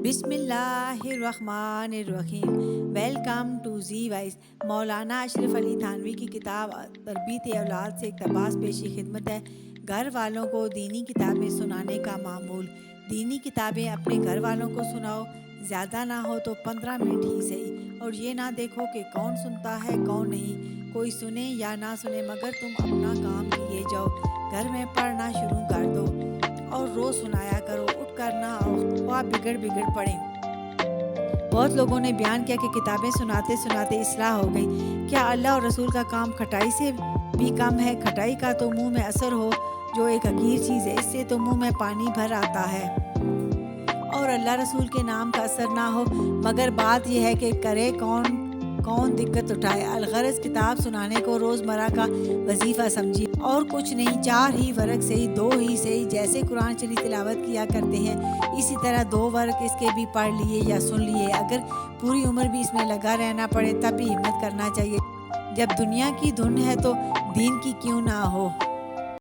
بسم اللہ الرحمن الرحیم۔ Welcome to Zee Voice. Maulana Ashraf Ali Thanvi کی کتاب تربیت اولاد سے اقتباس پیشی خدمت ہے۔ گھر والوں کو دینی کتابیں سنانے کا معمول۔ دینی کتابیں اپنے گھر والوں کو سناؤ، زیادہ نہ ہو تو 15 منٹ ہی صحیح، اور یہ نہ دیکھو کہ کون سنتا ہے کون نہیں، کوئی سنے یا نہ سنے مگر تم اپنا کام کیے جاؤ۔ گھر میں پڑھنا شروع کر دو اور روز سنایا کرو، اٹھ کر نہ خواہ بگڑ پڑیں۔ بہت لوگوں نے بیان کیا کہ کتابیں سناتے سناتے اصلاح ہو گئی۔ کیا اللہ اور رسول کا کام کھٹائی سے بھی کم ہے؟ کھٹائی کا تو منہ میں اثر ہو جو ایک حقیر چیز ہے، اس سے تو منہ میں پانی بھر آتا ہے، اور اللہ رسول کے نام کا اثر نہ ہو۔ مگر بات یہ ہے کہ کرے کون دقت اٹھائے۔ الغرض کتاب سنانے کو روزمرہ کا وظیفہ سمجھیے، اور کچھ نہیں، 4 ہی ورق صحیح، 2 ہی صحیح، جیسے قرآن شریف تلاوت کیا کرتے ہیں اسی طرح 2 ورق اس کے بھی پڑھ لیے یا سن لیے۔ اگر پوری عمر بھی اس میں لگا رہنا پڑے تب بھی ہمت کرنا چاہیے۔ جب دنیا کی دھن ہے تو دین کی کیوں نہ ہو۔